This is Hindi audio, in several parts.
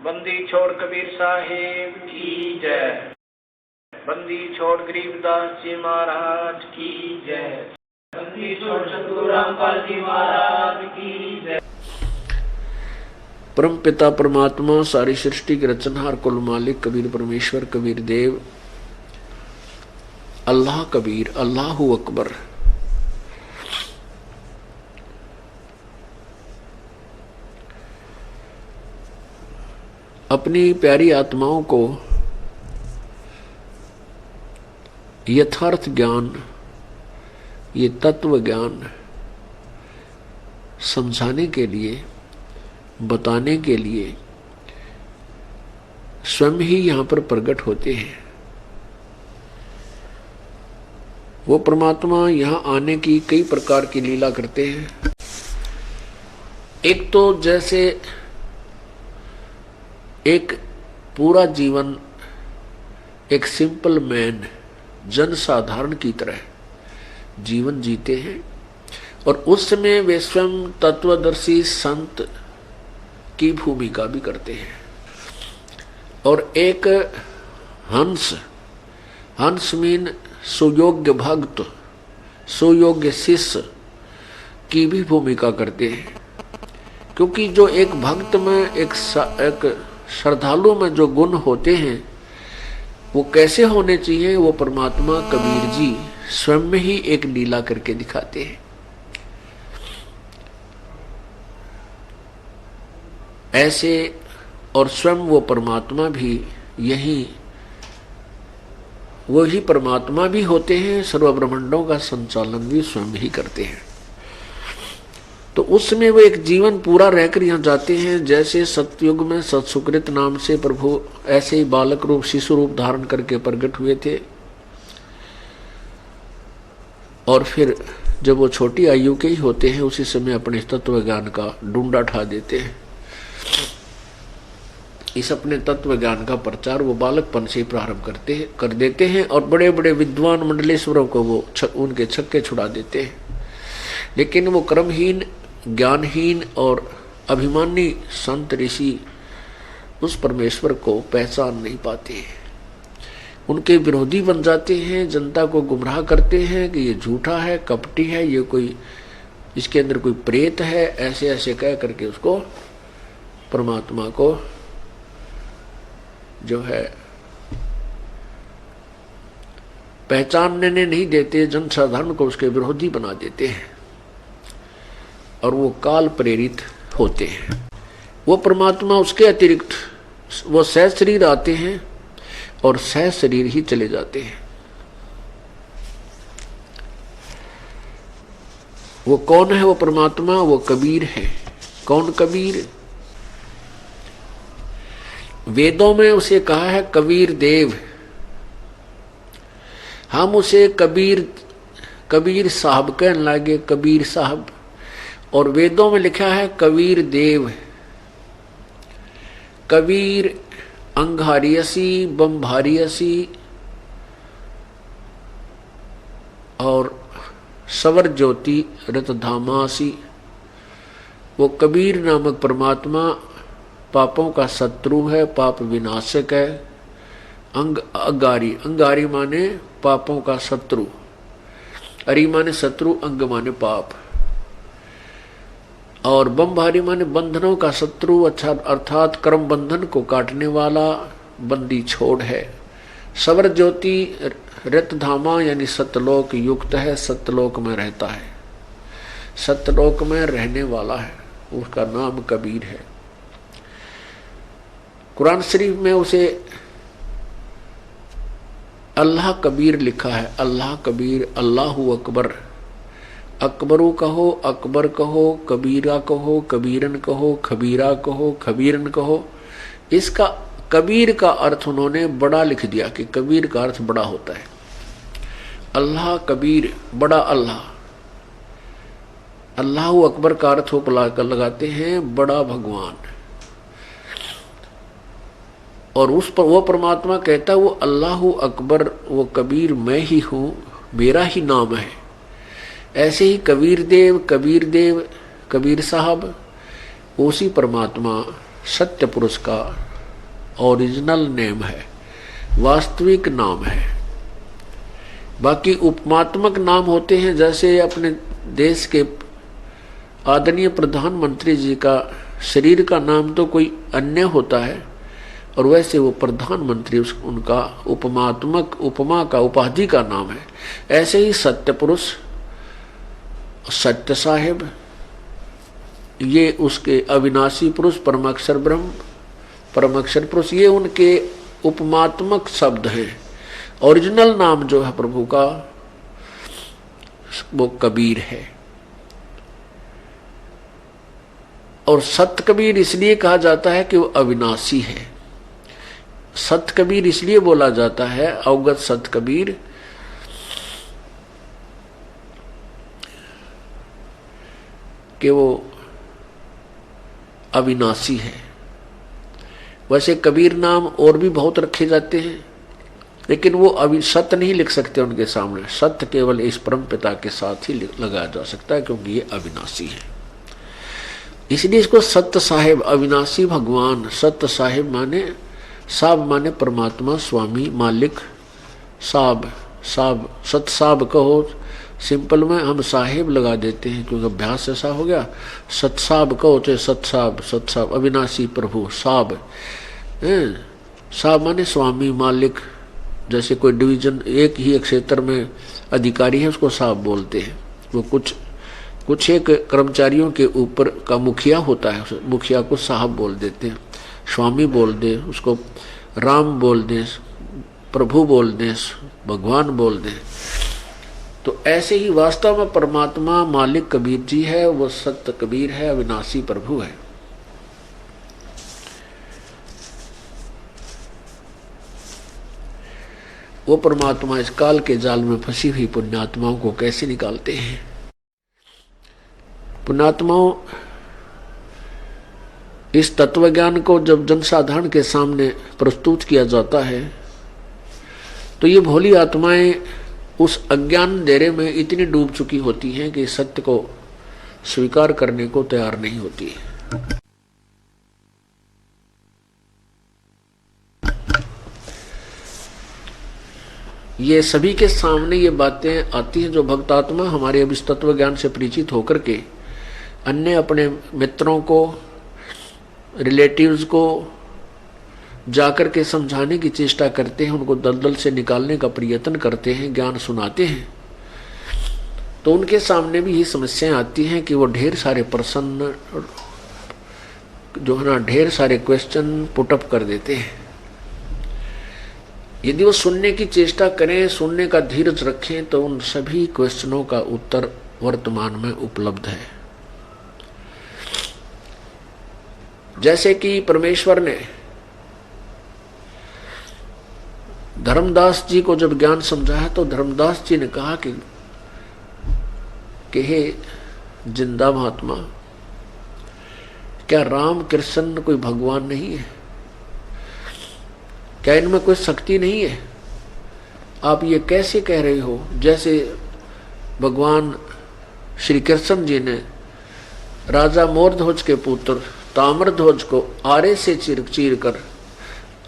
बंदी छोड़ कबीर साहिब की जय। बंदी छोड़ गरीबदास जी महाराज की जय। बंदी छोड़ सतगुरु रामपाल जी महाराज की जय। परम पिता परमात्मा सारी सृष्टि के रचनहार कुल मालिक कबीर परमेश्वर कबीर देव अल्लाह कबीर अल्लाहु अकबर। अपनी प्यारी आत्माओं को यथार्थ ज्ञान, ये तत्व ज्ञान समझाने के लिए, बताने के लिए स्वयं ही यहां पर प्रकट होते हैं। वो परमात्मा यहां आने की कई प्रकार की लीला करते हैं। एक तो जैसे एक पूरा जीवन एक सिंपल मैन, जन साधारण की तरह जीवन जीते हैं और उस समय वे स्वयं तत्वदर्शी संत की भूमिका भी करते हैं। और एक हंस, हंस मीन सुयोग्य भक्त, सुयोग्य शिष्य की भी भूमिका करते हैं। क्योंकि जो एक भक्त में एक श्रद्धालु में जो गुण होते हैं वो कैसे होने चाहिए, वो परमात्मा कबीर जी स्वयं में ही एक लीला करके दिखाते हैं। ऐसे और स्वयं वो परमात्मा भी यही वही परमात्मा भी होते हैं, सर्व ब्रह्मांडों का संचालन भी स्वयं ही करते हैं। तो उसमें वो एक जीवन पूरा रहकर यहाँ जाते हैं। जैसे सतयुग में सत्सुकृत नाम से प्रभु ऐसे ही बालक रूप शिशु रूप धारण करके प्रकट हुए थे और फिर जब वो छोटी आयु के ही होते हैं उसी समय अपने तत्व ज्ञान का डूंडा ठा देते हैं। इस अपने तत्व ज्ञान का प्रचार वो बालकपन से प्रारंभ कर देते हैं और बड़े बड़े विद्वान मंडलेश्वरों को वो उनके छक्के छुड़ा देते हैं। लेकिन वो कर्महीन, ज्ञानहीन और अभिमानी संत ऋषि उस परमेश्वर को पहचान नहीं पाते हैं, उनके विरोधी बन जाते हैं, जनता को गुमराह करते हैं कि ये झूठा है, कपटी है, ये कोई इसके अंदर कोई प्रेत है, ऐसे ऐसे कह करके उसको परमात्मा को जो है पहचानने नहीं देते, जनसाधारण को उसके विरोधी बना देते हैं और वो काल प्रेरित होते हैं। वो परमात्मा उसके अतिरिक्त वो सह शरीर आते हैं और सह शरीर ही चले जाते हैं। वो कौन है वो परमात्मा? वो कबीर है। कौन कबीर? वेदों में उसे कहा है कबीर देव। हम उसे कबीर साहब कहने लगे, कबीर साहब। और वेदों में लिखा है कबीर देव। कबीर अंगारियसी, बम्भारियसी और सवर ज्योति रतधामासी। वो कबीर नामक परमात्मा पापों का शत्रु है, पाप विनाशक है। अंगारी, अंगारी माने पापों का शत्रु, अरि माने शत्रु, अंग माने पाप। और बम्भारी माने बंधनों का शत्रु, अच्छा अर्थात कर्म बंधन को काटने वाला बंदी छोड़ है। सवर ज्योति रतधामा यानी सतलोक युक्त है, सतलोक में रहता है, सतलोक में रहने वाला है, उसका नाम कबीर है। कुरान शरीफ में उसे अल्लाह कबीर लिखा है। अल्लाह कबीर, अल्लाहु अकबर। अकबरू कहो, अकबर कहो, कबीरा कहो, कबीरन कहो, खबीरा कहो, खबीरन कहो। इसका कबीर का अर्थ उन्होंने बड़ा लिख दिया कि कबीर का अर्थ बड़ा होता है। अल्लाह कबीर, बड़ा अल्लाह। अल्लाहु अकबर का अर्थ वो लगाते हैं बड़ा भगवान। और उस पर वो परमात्मा कहता है वो अल्लाहु अकबर, वो कबीर मैं ही हूँ, मेरा ही नाम है। ऐसे ही कबीर देव, कबीर साहब, उसी परमात्मा सत्य पुरुष का ओरिजिनल नेम है, वास्तविक नाम है। बाकी उपमात्मक नाम होते हैं, जैसे अपने देश के आदरणीय प्रधानमंत्री जी का शरीर का नाम तो कोई अन्य होता है, और वैसे वो प्रधानमंत्री उनका उपमात्मक, उपमा का, उपाधि का नाम है। ऐसे ही सत्य पुरुष, सत्य साहेब, ये उसके अविनाशी पुरुष, परमाक्षर ब्रह्म, परमाक्षर पुरुष, ये उनके उपमात्मक शब्द हैं। ओरिजिनल नाम जो है प्रभु का वो कबीर है। और सत कबीर इसलिए कहा जाता है कि वो अविनाशी है। सत कबीर इसलिए बोला जाता है, अवगत सत कबीर, कि वो अविनाशी है। वैसे कबीर नाम और भी बहुत रखे जाते हैं, लेकिन वो अभी सत्य नहीं लिख सकते उनके सामने। सत्य केवल इस परम पिता के साथ ही लगाया जा सकता है, क्योंकि ये अविनाशी है। इसलिए इसको सत्य साहेब, अविनाशी भगवान। सत्य साहेब माने, साब माने परमात्मा, स्वामी, मालिक। साब, साब, सत साब कहो, सिंपल में हम साहेब लगा देते हैं क्योंकि अभ्यास ऐसा हो गया। सत साब कहो तो सत साब, सत साब, अविनाशी प्रभु, साब। साब माने स्वामी, मालिक। जैसे कोई डिवीजन, एक ही एक क्षेत्र में अधिकारी है, उसको साहब बोलते हैं। वो कुछ एक कर्मचारियों के ऊपर का मुखिया होता है, मुखिया को साहब बोल देते हैं। स्वामी बोल दे उसको, राम बोल दे, प्रभु बोल दे, भगवान बोल दे। तो ऐसे ही वास्तव में परमात्मा मालिक कबीर जी है, वो सत्य कबीर है, अविनाशी प्रभु है। वो परमात्मा इस काल के जाल में फंसी हुई पुण्यात्माओं को कैसे निकालते हैं। पुण्यात्माओं, इस तत्व ज्ञान को जब जनसाधारण के सामने प्रस्तुत किया जाता है तो ये भोली आत्माएं उस अज्ञान अंधेरे में इतनी डूब चुकी होती हैं कि सत्य को स्वीकार करने को तैयार नहीं होती। ये सभी के सामने ये बातें आती हैं जो भक्तात्मा हमारे अब इस तत्व ज्ञान से परिचित होकर के अन्य अपने मित्रों को, रिलेटिव्स को जाकर के समझाने की चेष्टा करते हैं, उनको दलदल से निकालने का प्रयत्न करते हैं, ज्ञान सुनाते हैं। तो उनके सामने भी ये समस्याएं आती हैं कि वो ढेर सारे प्रश्न जो है ना, ढेर सारे क्वेश्चन पुटअप कर देते हैं। यदि वो सुनने की चेष्टा करें, सुनने का धीरज रखें, तो उन सभी क्वेश्चनों का उत्तर वर्तमान में उपलब्ध है। जैसे कि परमेश्वर ने धर्मदास जी को जब ज्ञान समझाया तो धर्मदास जी ने कहा कि हे जिंदा महात्मा, क्या राम कृष्ण कोई भगवान नहीं है? क्या इनमें कोई शक्ति नहीं है? आप ये कैसे कह रहे हो? जैसे भगवान श्री कृष्ण जी ने राजा मोरध्वज के पुत्र ताम्रध्वज को आरे से चीर कर,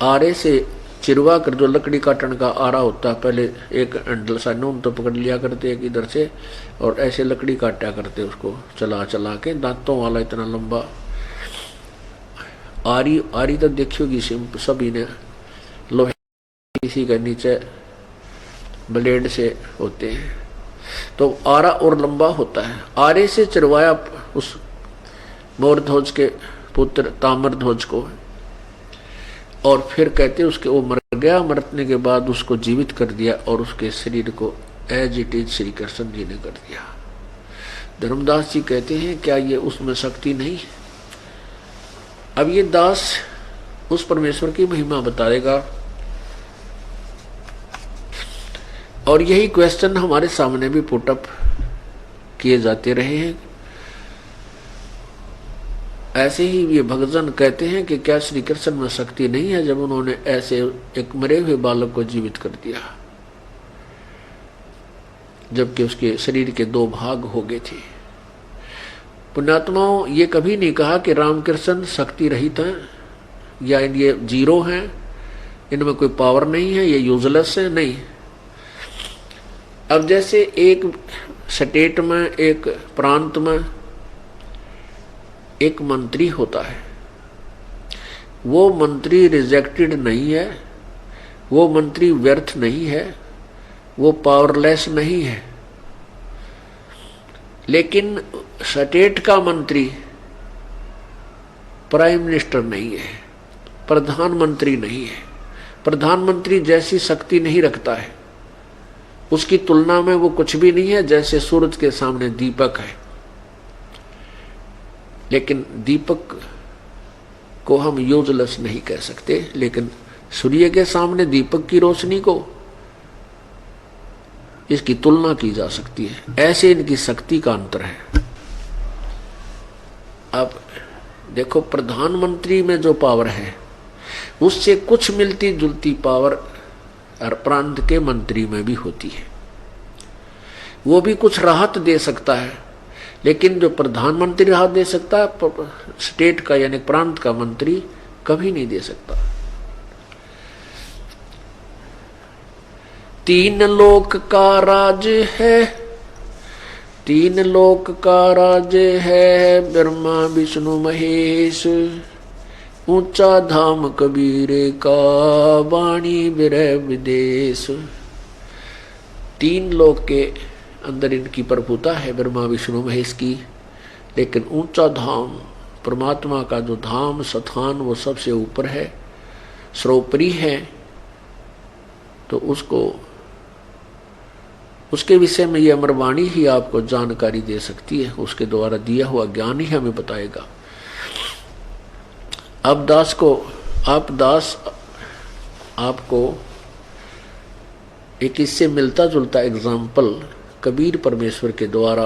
आरे से चिरवा कर, जो लकड़ी काटने का आरा होता है, पहले एक अंडल सा नून तो पकड़ लिया करते एक इधर से, और ऐसे लकड़ी काटा करते उसको चला चला के, दांतों वाला इतना लंबा आरी तो देखियोगी सभी ने, लोहे किसी के नीचे ब्लेड से होते हैं, तो आरा और लंबा होता है। आरे से चिरवाया उस मोरध्वज के पुत्र ताम्रध्वज को, और फिर कहते उसके वो मर गया, मरने के बाद उसको जीवित कर दिया और उसके शरीर को as it is Shri Krishna ji ने कर दिया। धर्मदास जी कहते हैं क्या ये उसमें शक्ति नहीं? अब ये दास उस परमेश्वर की महिमा बताएगा, और यही क्वेश्चन हमारे सामने भी पुटअप किए जाते रहे हैं। ऐसे ही ये भक्तजन कहते हैं कि क्या श्री कृष्ण में शक्ति नहीं है जब उन्होंने ऐसे एक मरे हुए बालक को जीवित कर दिया, जबकि उसके शरीर के दो भाग हो गए थे। पुण्यात्माओं, ये कभी नहीं कहा कि रामकृष्ण शक्ति रहित हैं, या ये जीरो हैं, इनमें कोई पावर नहीं है, ये यूजलेस है, नहीं। अब जैसे एक स्टेट में, एक प्रांत में एक मंत्री होता है, वो मंत्री रिजेक्टेड नहीं है, वो मंत्री व्यर्थ नहीं है, वो पावरलेस नहीं है। लेकिन स्टेट का मंत्री प्राइम मिनिस्टर नहीं है, प्रधानमंत्री नहीं है। प्रधानमंत्री जैसी शक्ति नहीं रखता है, उसकी तुलना में वो कुछ भी नहीं है, जैसे सूरज के सामने दीपक है। लेकिन दीपक को हम यूजलेस नहीं कह सकते, लेकिन सूर्य के सामने दीपक की रोशनी को इसकी तुलना की जा सकती है। ऐसे इनकी शक्ति का अंतर है। अब देखो, प्रधानमंत्री में जो पावर है उससे कुछ मिलती जुलती पावर प्रांत के मंत्री में भी होती है। वो भी कुछ राहत दे सकता है, लेकिन जो प्रधानमंत्री राहत दे सकता है, स्टेट का यानी प्रांत का मंत्री कभी नहीं दे सकता। तीन लोक का राज है, तीन लोक का राज है, ब्रह्मा विष्णु महेश, ऊंचा धाम कबीरे का, वाणी विरह विदेश। तीन लोक के अंदर इनकी प्रभुता है, ब्रह्मा विष्णु महेश की, लेकिन ऊंचा धाम परमात्मा का जो धाम स्थान वो सबसे ऊपर है, सर्वोपरि है। तो उसके विषय में ये अमरवाणी ही आपको जानकारी दे सकती है, उसके द्वारा दिया हुआ ज्ञान ही हमें बताएगा। अब दास आपको एक इससे मिलता जुलता एग्जाम्पल कबीर परमेश्वर के द्वारा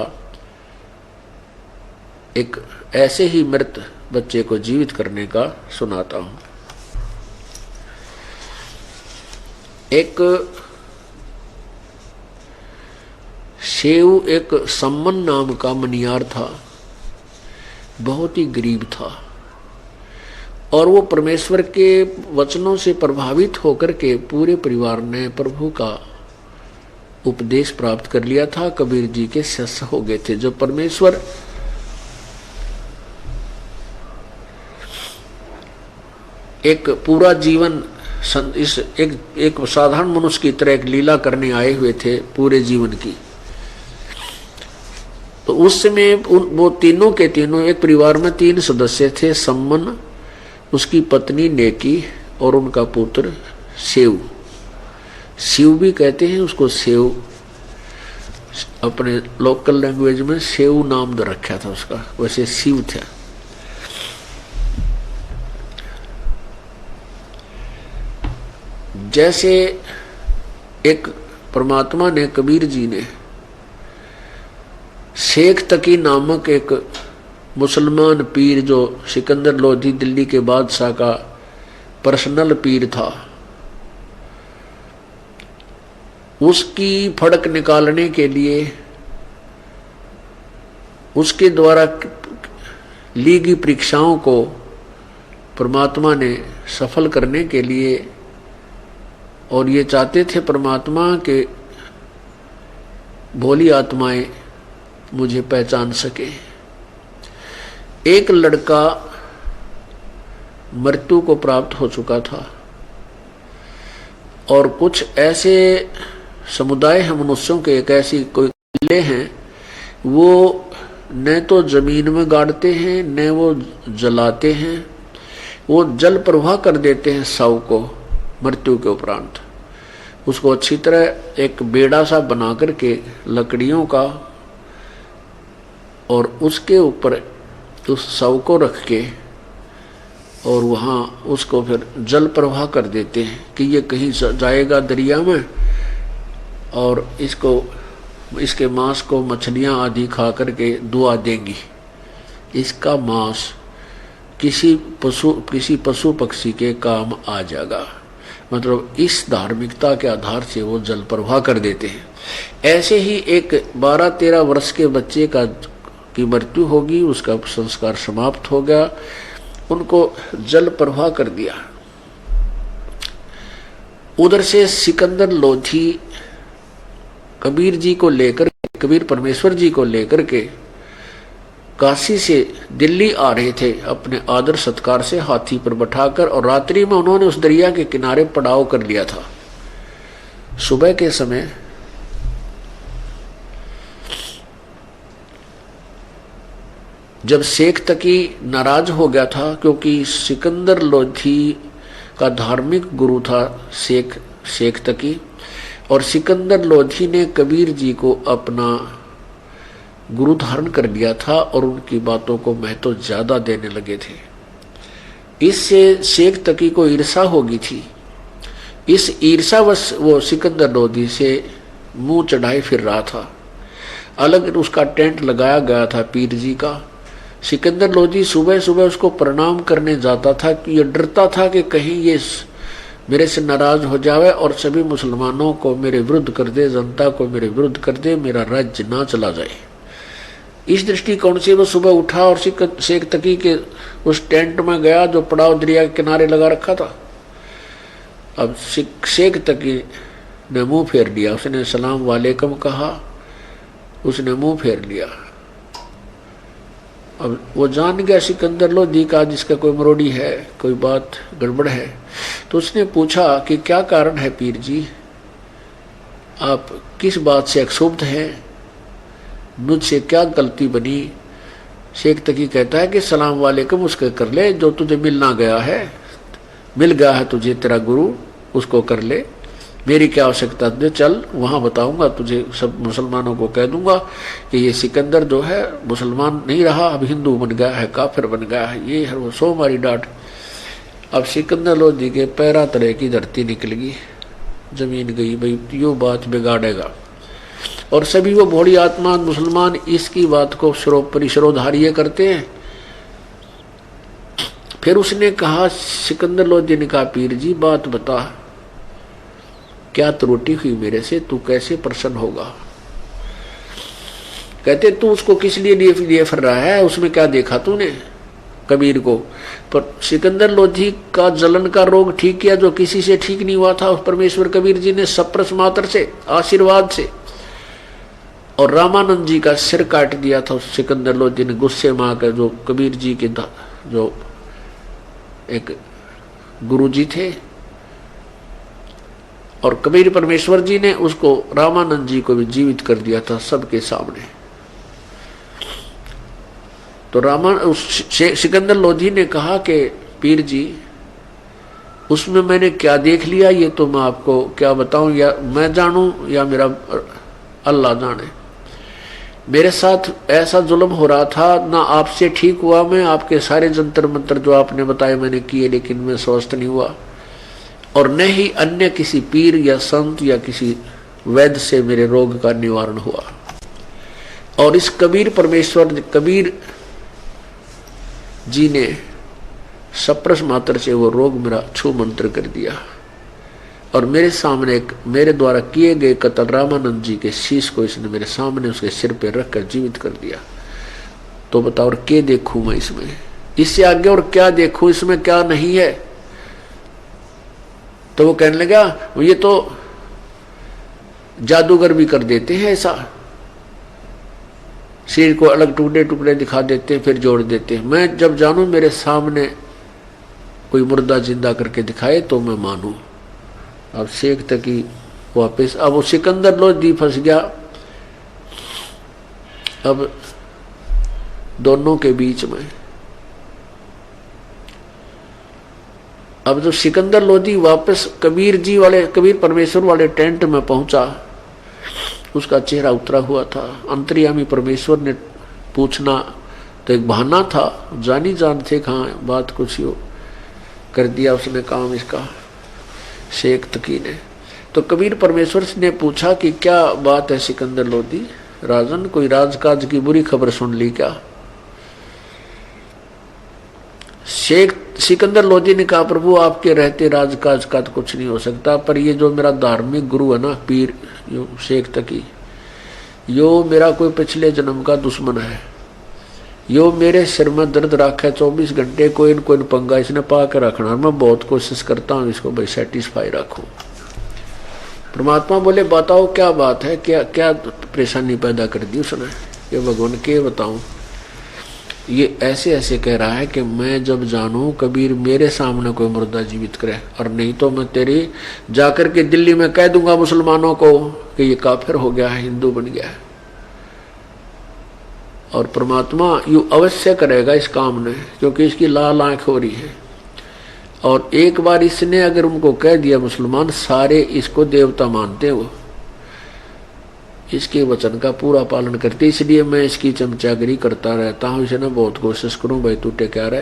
एक ऐसे ही मृत बच्चे को जीवित करने का सुनाता हूं। एक शेव, एक सम्मन नाम का मनियार था, बहुत ही गरीब था, और वो परमेश्वर के वचनों से प्रभावित होकर के पूरे परिवार ने प्रभु का उपदेश प्राप्त कर लिया था, कबीर जी के शिष्य हो गए थे। जो परमेश्वर एक पूरा जीवन इस एक साधारण मनुष्य की तरह एक लीला करने आए हुए थे पूरे जीवन की, तो उस समय वो तीनों के तीनों, एक परिवार में तीन सदस्य थे, सम्मन, उसकी पत्नी नेकी और उनका पुत्र सेव। शिव भी कहते हैं उसको, सेव अपने लोकल लैंग्वेज में सेव नाम रखा था उसका, वैसे शिव था। जैसे एक परमात्मा ने, कबीर जी ने शेख तकी नामक एक मुसलमान पीर, जो सिकंदर लोधी दिल्ली के बादशाह का पर्सनल पीर था, उसकी फड़क निकालने के लिए, उसके द्वारा ली गई परीक्षाओं को परमात्मा ने सफल करने के लिए, और ये चाहते थे परमात्मा के भोली आत्माएं मुझे पहचान सके। एक लड़का मृत्यु को प्राप्त हो चुका था, और कुछ ऐसे समुदाय हैं मनुष्यों के, एक ऐसी कोई किले हैं, वो न तो जमीन में गाड़ते हैं न वो जलाते हैं, वो जल प्रवाह कर देते हैं शव को मृत्यु के उपरांत। उसको अच्छी तरह एक बेड़ा सा बना करके लकड़ियों का, और उसके ऊपर उस शव को रख के, और वहाँ उसको फिर जल प्रवाह कर देते हैं कि ये कहीं जाएगा दरिया में, और इसके मांस को मछलियाँ आदि खा करके दुआ देंगी। इसका मांस किसी पशु पक्षी के काम आ जाएगा। मतलब इस धार्मिकता के आधार से वो जल प्रवाह कर देते हैं। ऐसे ही एक 12-13 वर्ष के बच्चे की मृत्यु होगी, उसका संस्कार समाप्त हो गया, उनको जल प्रवाह कर दिया। उधर से सिकंदर लोधी कबीर जी को लेकर, कबीर परमेश्वर जी को लेकर के काशी से दिल्ली आ रहे थे अपने आदर सत्कार से हाथी पर बैठाकर, और रात्रि में उन्होंने उस दरिया के किनारे पड़ाव कर लिया था। सुबह के समय जब शेख तकी नाराज हो गया था, क्योंकि सिकंदर लोधी का धार्मिक गुरु था शेख तकी, और सिकंदर लोधी ने कबीर जी को अपना गुरु धारण कर लिया था और उनकी बातों को महत्व ज्यादा देने लगे थे। इससे शेख तकी को ईर्षा हो गई थी। इस ईर्षावश वो सिकंदर लोधी से मुंह चढ़ाए फिर रहा था। अलग उसका टेंट लगाया गया था पीर जी का। सिकंदर लोधी सुबह सुबह उसको प्रणाम करने जाता था कि ये डरता था कि कहीं ये मेरे से नाराज हो जावे और सभी मुसलमानों को मेरे विरुद्ध कर दे, जनता को मेरे विरुद्ध कर दे, मेरा राज्य ना चला जाए। इस दृष्टिकोण से वो सुबह उठा और शेख तकी के उस टेंट में गया जो पड़ाव दरिया के किनारे लगा रखा था। अब शेख तकी ने मुंह फेर लिया, उसने सलाम वालेकुम कहा, उसने मुंह फेर लिया। अब वो जान गया सिकंदर लोधी का जिसका कोई मरोड़ी है, कोई बात गड़बड़ है। तो उसने पूछा कि क्या कारण है पीर जी, आप किस बात से क्षुब्ध हैं, मुझसे क्या गलती बनी। शेख तकी कहता है कि सलाम वालेकुम उसके कर ले, जो तुझे मिलना गया है, मिल गया है तुझे तेरा गुरु, उसको कर ले, मेरी क्या आवश्यकता तुझे, चल वहां बताऊंगा तुझे, सब मुसलमानों को कह दूंगा कि ये सिकंदर जो है मुसलमान नहीं रहा, अब हिंदू बन गया है, काफिर बन गया है, ये है वो। सो मारी डांट। अब सिकंदर लोधी के पैरा तले की धरती निकल गई, जमीन गई, भाई यो बात बिगाड़ेगा। और सभी वो भोली आत्मा मुसलमान इसकी बात को शिरोधार्य करते हैं। फिर उसने कहा, सिकंदर लोधी ने कहा, पीर जी बात बता, क्या त्रुटि हुई मेरे से, तू कैसे प्रसन्न होगा। कहते तू उसको किस लिए फिर रहा है, उसमें क्या देखा तूने कबीर को। पर सिकंदर लोधी का जलन का रोग ठीक किया जो किसी से ठीक नहीं हुआ था, उस परमेश्वर कबीर जी ने सप्रस मात्र से, आशीर्वाद से। और रामानंद जी का सिर काट दिया था उस सिकंदर लोधी ने गुस्से में आकर, जो कबीर जी के जो एक गुरु जी थे। और कबीर परमेश्वर जी ने उसको, रामानंद जी को भी जीवित कर दिया था सबके सामने। तो सिकंदर लोधी ने कहा कि पीर जी उसमें मैंने क्या देख लिया ये तो मैं आपको क्या बताऊं, या मैं जानूं या मेरा अल्लाह जाने। मेरे साथ ऐसा जुल्म हो रहा था, ना आपसे ठीक हुआ, मैं आपके सारे जंतर मंत्र जो आपने बताए मैंने किए, लेकिन मैं स्वस्थ नहीं हुआ। और न ही अन्य किसी पीर या संत या किसी वैद्य से मेरे रोग का निवारण हुआ। और इस कबीर परमेश्वर, कबीर जी ने सप्रस मात्र से वो रोग मेरा छू मंत्र कर दिया। और मेरे सामने एक मेरे द्वारा किए गए कत्ल रामानंद जी के शीश को इसने मेरे सामने उसके सिर पे रखकर जीवित कर दिया। तो बताओ और क्या देखूं मैं इसमें, इससे आगे और क्या देखूं, इसमें क्या नहीं है। तो वो कहने लगा, ये तो जादूगर भी कर देते हैं ऐसा, शरीर को अलग टुकड़े टुकड़े दिखा देते हैं फिर जोड़ देते हैं। मैं जब जानूं मेरे सामने कोई मुर्दा जिंदा करके दिखाए तो मैं मानूं। अब शेख तकी वापस, अब वो सिकंदर लोधी फंस गया। अब दोनों के बीच में, अब जो सिकंदर लोधी वापस कबीर जी वाले, कबीर परमेश्वर वाले टेंट में पहुंचा, उसका चेहरा उतरा हुआ था। अंतर्यामी परमेश्वर ने पूछना तो एक बहाना था, जानी जान थे कहाँ बात कुछ हो कर दिया उसने काम इसका, शेख तकी ने। तो कबीर परमेश्वर ने पूछा कि क्या बात है सिकंदर लोधी, राजन कोई राजकाज की बुरी खबर सुन ली क्या। शेख सिकंदर लोधी ने कहा, प्रभु आपके रहते राजकाज का तो कुछ नहीं हो सकता, पर ये जो मेरा धार्मिक गुरु है ना पीर शेख तकी, यो मेरा कोई पिछले जन्म का दुश्मन है, यो मेरे सिर में दर्द रखा है 24 घंटे, कोई न कोई पंगा इसने पा के रखना। मैं बहुत कोशिश करता हूँ इसको भाई सेटिस्फाई रखूं। परमात्मा बोले बताओ क्या बात है, क्या क्या परेशानी पैदा कर दी उसने। ये भगवान के बताऊं, ये ऐसे ऐसे कह रहा है कि मैं जब जानूं कबीर मेरे सामने कोई मुर्दा जीवित करे, और नहीं तो मैं तेरी जाकर के दिल्ली में कह दूंगा मुसलमानों को कि ये काफिर हो गया है, हिंदू बन गया है। और परमात्मा यू अवश्य करेगा इस काम ने, क्योंकि इसकी लाल आंख हो रही है। और एक बार इसने अगर उनको कह दिया मुसलमान, सारे इसको देवता मानते हो, इसके वचन का पूरा पालन करते। इसलिए मैं इसकी चमचागिरी करता रहता हूँ, इसे ना बहुत कोशिश करूँ भाई तू टेक्या रहे।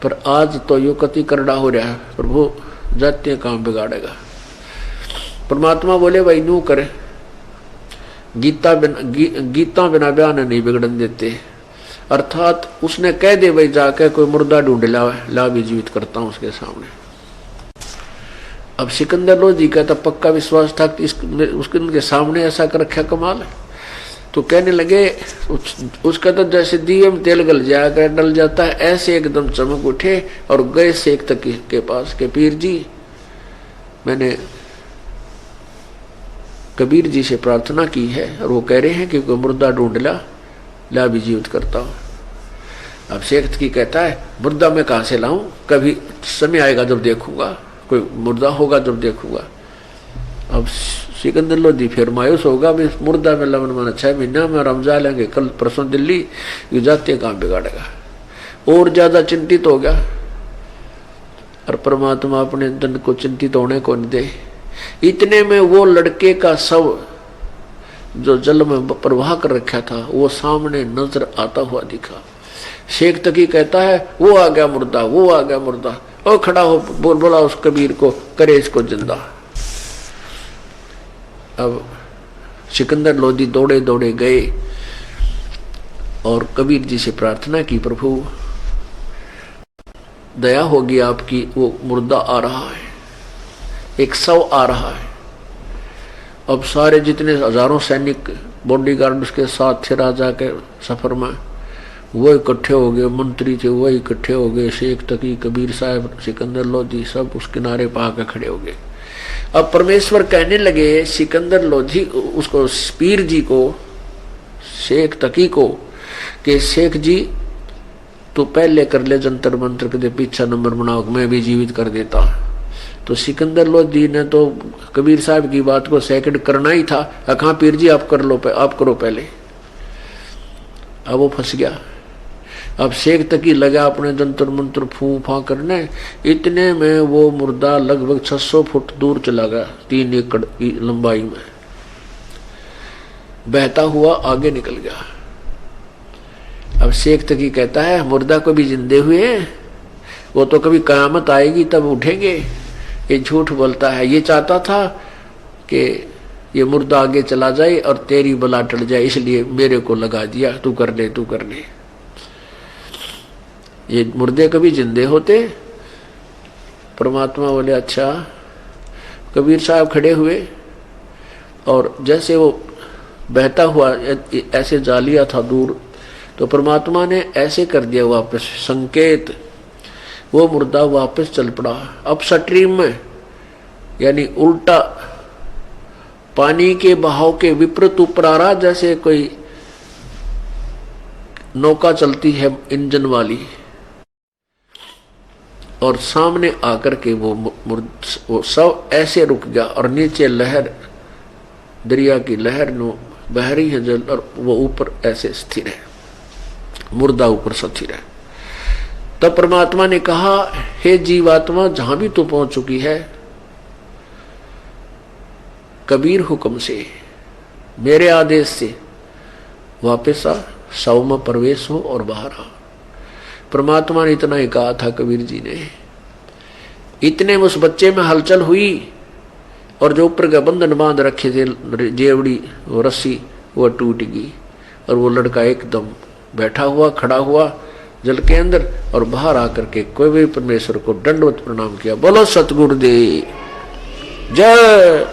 पर आज तो यो कति करड़ा हो रहा है, प्रभु जाते काम बिगाड़ेगा। परमात्मा बोले भाई नू करे, गीता बिना बयान नहीं बिगड़न देते। अर्थात उसने कह दे भाई जाके कोई मुर्दा ढूंढ ला भी जीवित करता हूं उसके सामने। अब सिकंदर लोधी का तो पक्का विश्वास था कि उसके उनके सामने ऐसा कर रखा, कमाल है। तो कहने लगे उसका तो जैसे दिए में तेल गल जाकर डल जाता है, ऐसे एकदम चमक उठे और गए शेख तक के पास के पीर जी मैंने कबीर जी से प्रार्थना की है और वो कह रहे हैं कि कोई मुर्दा ढूंढ ला भी जीवित करता हूँ। अब शेख की कहता है मुर्दा मैं कहाँ से लाऊं, कभी समय आएगा जब देखूंगा, कोई मुर्दा होगा जब देखूंगा। अब सिकंदर लोधी फिर मायूस होगा, भी मुर्दा में लवन मन 6 महीना में रमजा लेंगे, कल परसों दिल्ली ये जाते काम बिगाड़ेगा। और ज्यादा चिंतित हो गया। और परमात्मा अपने दंड को चिंतित होने को नहीं दे। इतने में वो लड़के का शव जो जल में प्रवाह कर रखा था वो सामने नजर आता हुआ दिखा। शेख तकी कहता है वो आ गया मुर्दा, वो आ गया मुर्दा। और खड़ा हो बोला उस कबीर को, करे इसको जिंदा। अब सिकंदर लोधी दौड़े दौड़े गए और कबीर जी से प्रार्थना की, प्रभु दया होगी आपकी, वो मुर्दा आ रहा है, एक शव आ रहा है। अब सारे जितने हजारों सैनिक बॉडीगार्ड उसके साथ थे राजा के सफर में, वो इकट्ठे हो गए, मंत्री थे वो इकट्ठे हो गए, शेख तकी कबीर साहब सिकंदर लोधी सब उस किनारे पा के खड़े हो गए। अब परमेश्वर कहने लगे सिकंदर लोधी उसको पीर जी को, शेख तकी को, कि शेख जी तो पहले कर ले जंतर मंत्र के पीछा नंबर बनाओ, मैं भी जीवित कर देता। तो सिकंदर लोधी ने तो कबीर साहब की बात को सेकंड करना ही था। कहा पीर जी आप कर लो, आप करो पहले। अब वो फंस गया। अब शेख तक ही लगा अपने जंतर मंत्र फू फा करने, इतने में वो मुर्दा लगभग 600 फुट दूर चला गया, 3 एकड़ की लंबाई में बहता हुआ आगे निकल गया। अब शेख तक ही कहता है मुर्दा को भी जिंदे हुए हैं, वो तो कभी कयामत आएगी तब उठेंगे, ये झूठ बोलता है। ये चाहता था कि ये मुर्दा आगे चला जाए और तेरी बला टल जाए, इसलिए मेरे को लगा दिया, तू कर ले तू कर ले। ये मुर्दे कभी जिंदे होते? परमात्मा बोले अच्छा। कबीर साहब खड़े हुए और जैसे वो बहता हुआ ऐसे जा लिया था दूर, तो परमात्मा ने ऐसे कर दिया वापस संकेत, वो मुर्दा वापस चल पड़ा। अब स्ट्रीम में यानी उल्टा पानी के बहाव के विपरीत ऊपर आ रहा, जैसे कोई नौका चलती है इंजन वाली, और सामने आकर के वो सब ऐसे रुक गया और नीचे लहर, दरिया की लहर नो बह रही है जल, और वो ऊपर ऐसे स्थिर है, मुर्दा ऊपर स्थिर है। तब परमात्मा ने कहा हे जीवात्मा जहां भी तू पहुंच चुकी है, कबीर हुक्म से मेरे आदेश से वापस आ, शव में प्रवेश हो और बाहर आ। परमात्मा ने इतना ही कहा था कबीर जी ने। इतने में उस बच्चे में हलचल हुई और जो ऊपर का बंधन बांध रखे थे जेवड़ी वो रस्सी वो टूट गई और वो लड़का एकदम बैठा हुआ खड़ा हुआ जल के अंदर और बाहर आकर के कोई भी परमेश्वर को दंडवत प्रणाम किया। बोलो सतगुरुदेव जय,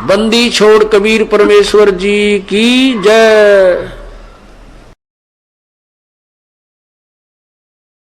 बंदी छोड़ कबीर परमेश्वर जी की जय।